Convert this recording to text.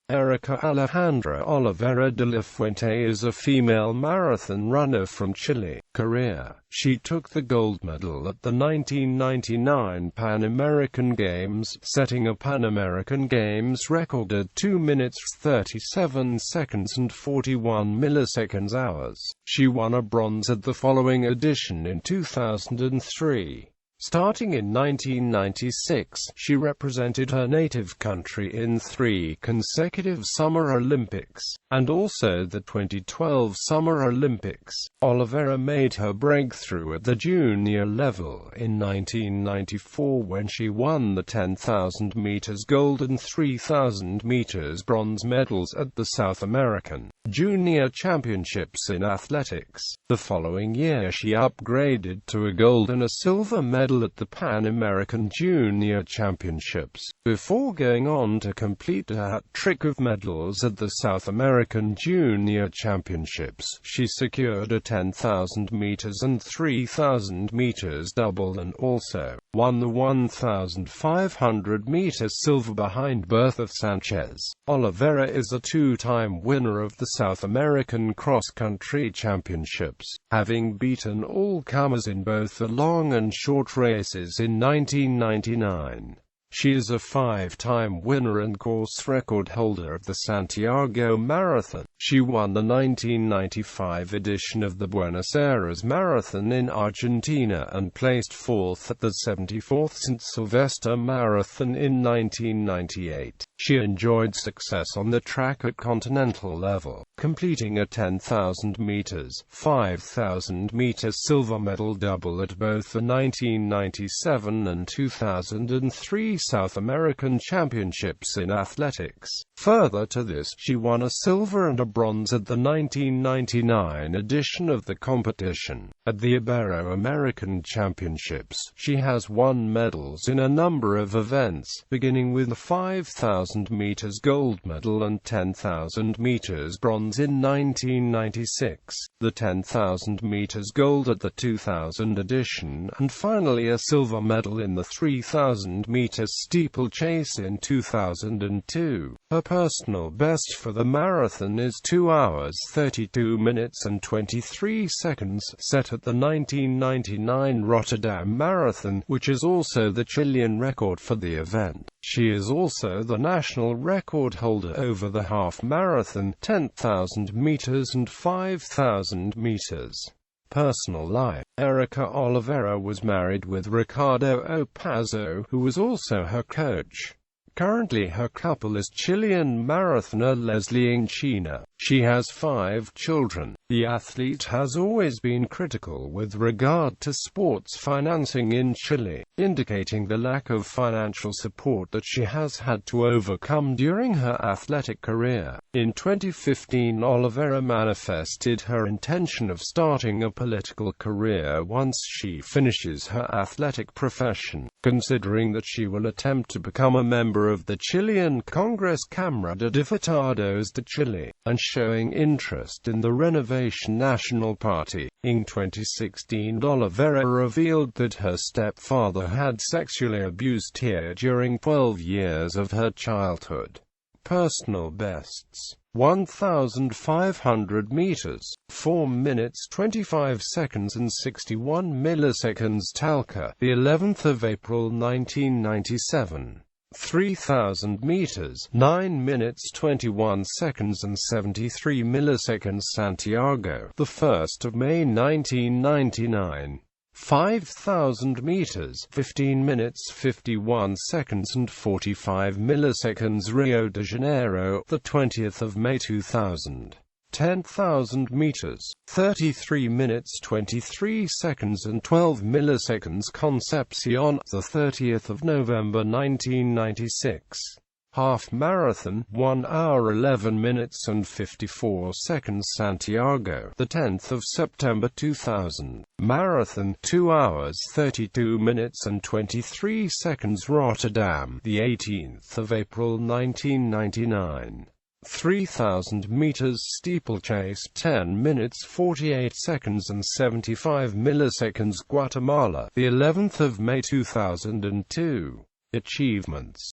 Erika Alejandra Oliveira de la Fuente is a female marathon runner from Chile. Career: she took the gold medal at the 1999 Pan American Games, setting a Pan American Games record at 2 minutes 37 seconds and 41 milliseconds hours. She won a bronze at the following edition in 2003. Starting in 1996, she represented her native country in 3 consecutive Summer Olympics, and also the 2012 Summer Olympics. Oliveira made her breakthrough at the junior level in 1994 when she won the 10,000 meters gold and 3,000 meters bronze medals at the South American Junior Championships in athletics. The following year she upgraded to a gold and a silver medal at the Pan American Junior Championships, before going on to complete a hat-trick of medals at the South American Junior Championships. She secured a 10,000 meters and 3,000 meters double and also won the 1,500 meters silver behind Bertha Sanchez. Oliveira is a 2-time winner of the South American Cross-Country Championships, having beaten all comers in both the long and short races in 1999. She is a 5-time winner and course record holder of the Santiago Marathon. She won the 1995 edition of the Buenos Aires Marathon in Argentina and placed 4th at the 74th St. Sylvester Marathon in 1998. She enjoyed success on the track at continental level, completing a 10,000 meters, 5,000 meters silver medal double at both the 1997 and 2003 South American Championships in athletics. Further to this, she won a silver and a bronze at the 1999 edition of the competition. At the Ibero-American Championships, she has won medals in a number of events, beginning with the 5,000 meters gold medal and 10,000 meters bronze in 1996, the 10,000 meters gold at the 2000 edition, and finally a silver medal in the 3,000 meters steeplechase in 2002. Her personal best for the marathon is 2 hours 32 minutes and 23 seconds, set at the 1999 Rotterdam Marathon, which is also the Chilean record for the event. She is also the national record holder over the half marathon, 10,000 meters and 5,000 meters. Personal life: Erika Oliveira was married with Ricardo Opazo, who was also her coach. Currently her couple is Chilean marathoner Leslie Inchina. She has 5 children. The athlete has always been critical with regard to sports financing in Chile, indicating the lack of financial support that she has had to overcome during her athletic career. In 2015, Oliveira manifested her intention of starting a political career once she finishes her athletic profession, considering that she will attempt to become a member of the Chilean Congress Cámara de Diputados de Chile, and showing interest in the Renovation National Party. In 2016, Oliveira revealed that her stepfather had sexually abused her during 12 years of her childhood. Personal bests: 1,500 meters, 4 minutes 25 seconds and 61 milliseconds. Talca, the 11th of April 1997. 3,000 meters, 9 minutes 21 seconds and 73 milliseconds. Santiago, the 1st of May 1999. 5,000 meters, 15 minutes 51 seconds and 45 milliseconds. Rio de Janeiro, the 20th of May 2000. 10,000 meters, 33 minutes 23 seconds and 12 milliseconds. Concepcion, the 30th of November 1996. Half marathon, 1 hour 11 minutes and 54 seconds. Santiago, the 10th of September 2000. Marathon, 2 hours 32 minutes and 23 seconds. Rotterdam, the 18th of April 1999. 3,000 meters steeplechase, 10 minutes 48 seconds and 75 milliseconds. Guatemala, the 11th of May 2002. Achievements.